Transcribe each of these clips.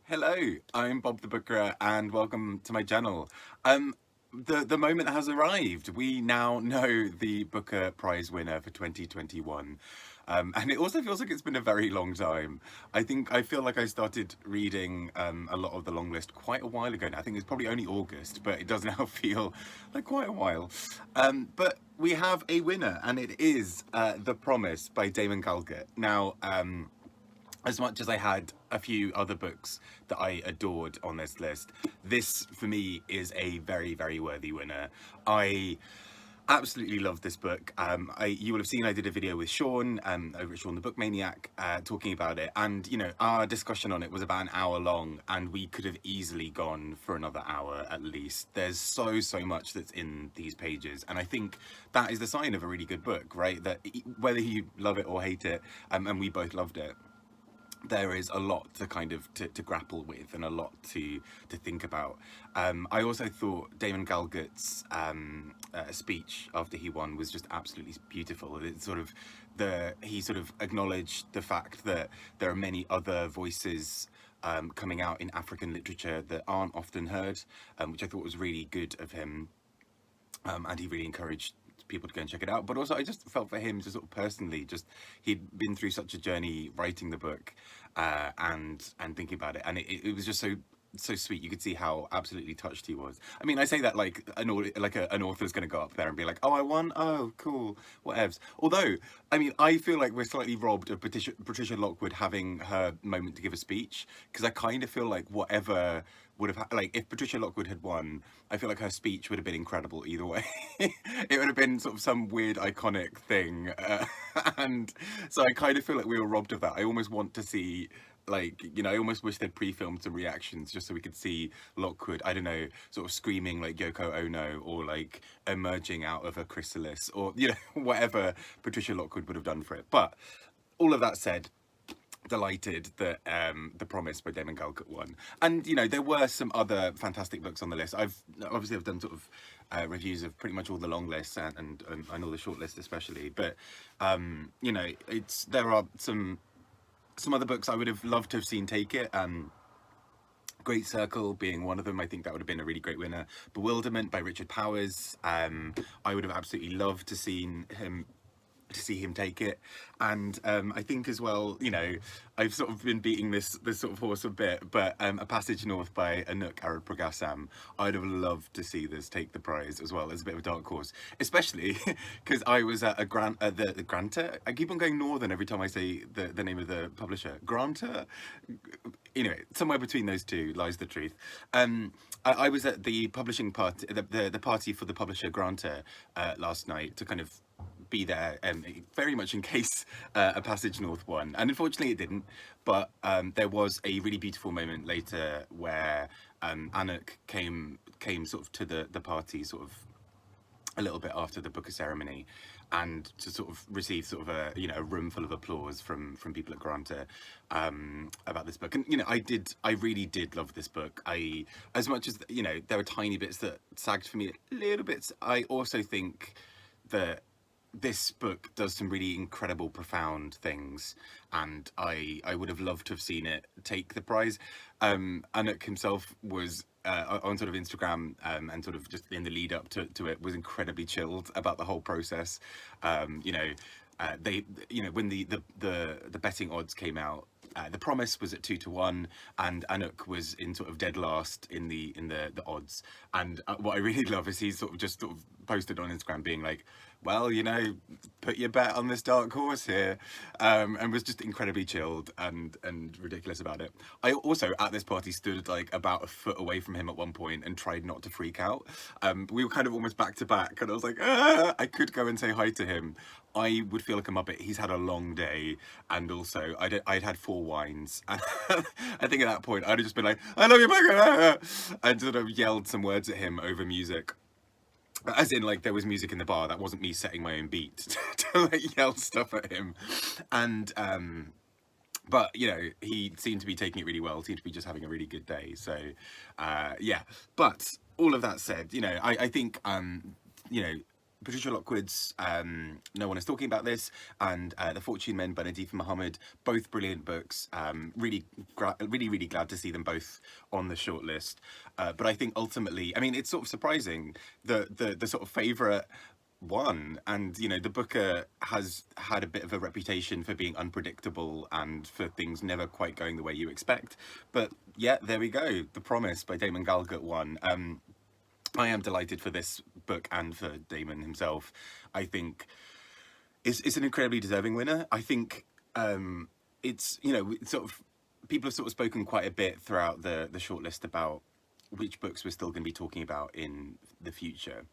Hello, I'm Bob the Booker and welcome to my channel. The moment has arrived. We now know the Booker Prize winner for 2021. And it also feels like it's been a very long time. I feel like I started reading a lot of the long list quite a while ago now. I think it's probably only August, but it does now feel like quite a while. But we have a winner, and it is The Promise by Damon Galgut. Now, as much as I had a few other books that I adored on this list, this for me is a very, very worthy winner. I absolutely love this book. You will have seen I did a video with Shawn over at Shawn The Book Maniac talking about it, and our discussion on it was about an hour long, and we could have easily gone for another hour at least. There's so much that's in these pages, and I think that is the sign of a really good book, right? That whether you love it or hate it, and we both loved it, there is a lot to kind of to grapple with and a lot to think about. I also thought Damon Galgut's speech after he won was just absolutely beautiful. It's sort of he sort of acknowledged the fact that there are many other voices coming out in African literature that aren't often heard, which I thought was really good of him. And he really encouraged people to go and check it out. But also I just felt for him to sort of personally, just he'd been through such a journey writing the book and thinking about it, and it was just so sweet. You could see how absolutely touched he was. I mean, I say that like an author's going to go up there and be like, oh, I won, oh cool, whatevs. Although I mean, I feel like we're slightly robbed of Patricia Lockwood having her moment to give a speech, because I kind of feel like whatever would have like if Patricia Lockwood had won, I feel like her speech would have been incredible either way. It would have been sort of some weird iconic thing, and so I kind of feel like we were robbed of that. I almost want to see, like, I almost wish they'd pre-filmed some reactions just so we could see Lockwood, I don't know, sort of screaming like Yoko Ono, or like emerging out of a chrysalis, or whatever Patricia Lockwood would have done for it. But all of that said, delighted that The Promise by Damon Galgut won. And there were some other fantastic books on the list. I've done sort of reviews of pretty much all the long lists and all the short lists especially, but there are some other books I would have loved to have seen take it. Great Circle being one of them. I think that would have been a really great winner. Bewilderment by Richard Powers. I would have absolutely loved to see him take it. And I think as well, I've sort of been beating this sort of horse a bit, but A Passage North by Anouk Arad-Pragasam, I'd have loved to see this take the prize as well, as a bit of a dark horse, especially because I was at the Granter. I keep on going northern every time I say the name of the publisher. Granter? Anyway, somewhere between those two lies the truth. I was at the publishing party, the party for the publisher Granter last night, to kind of be there, very much in case A Passage North won, and unfortunately it didn't. But there was a really beautiful moment later where Anouk came sort of to the party, sort of a little bit after the Booker ceremony, and to sort of receive sort of a room full of applause from people at Granta about this book. And I really did love this book. As much as there are tiny bits that sagged for me, little bits, I also think that this book does some really incredible, profound things, and I would have loved to have seen it take the prize. Anouk himself was on sort of Instagram and sort of just in the lead up to it, was incredibly chilled about the whole process. They when the betting odds came out, The Promise was at 2-1, and Anouk was in sort of dead last in the odds. And what I really love is he's sort of posted on Instagram being like, well, put your bet on this dark horse here, and was just incredibly chilled and ridiculous about it. I also at this party stood like about a foot away from him at one point and tried not to freak out. We were kind of almost back to back, and I was like, I could go and say hi to him. I would feel like a muppet. He's had a long day, and also I'd had 4 wines. And I think at that point I'd have just been like, I love you, Michael, and sort of yelled some words at him over music. As in, like, there was music in the bar. That wasn't me setting my own beat to like yell stuff at him. And but he seemed to be taking it really well. Seemed to be just having a really good day. So yeah. But all of that said, I think Patricia Lockwood's No One Is Talking About This, and The Fortune Men by Nadif Muhammad, both brilliant books. Really glad to see them both on the shortlist. But I think ultimately, I mean, it's sort of surprising the sort of favourite won, and you know, the Booker has had a bit of a reputation for being unpredictable and for things never quite going the way you expect. But yeah, there we go. The Promise by Damon Galgut won. I am delighted for this book and for Damon himself. I think it's an incredibly deserving winner. I think it's, you know, sort of, people have sort of spoken quite a bit throughout the shortlist about which books we're still going to be talking about in the future.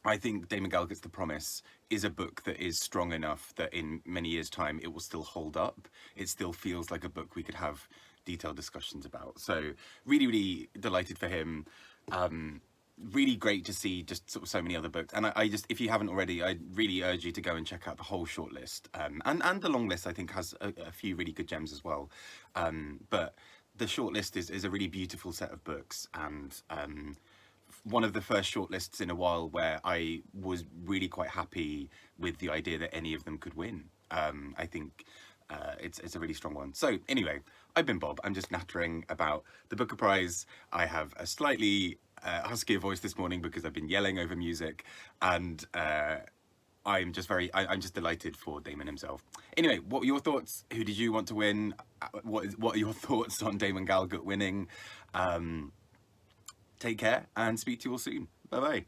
I think Damon Galgut's The Promise is a book that is strong enough that in many years' time it will still hold up. It still feels like a book we could have detailed discussions about. So really delighted for him. Really great to see just sort of so many other books, and I just, if you haven't already, I really urge you to go and check out the whole shortlist, and the long list I think has a few really good gems as well, but the shortlist is a really beautiful set of books, and one of the first shortlists in a while where I was really quite happy with the idea that any of them could win. I think it's a really strong one. So anyway, I've been Bob. I'm just nattering about the Booker Prize. I have a slightly huskier voice this morning because I've been yelling over music, and I'm just delighted for Damon himself. Anyway, what were your thoughts? Who did you want to win? What are your thoughts on Damon Galgut winning? Take care and speak to you all soon. Bye bye.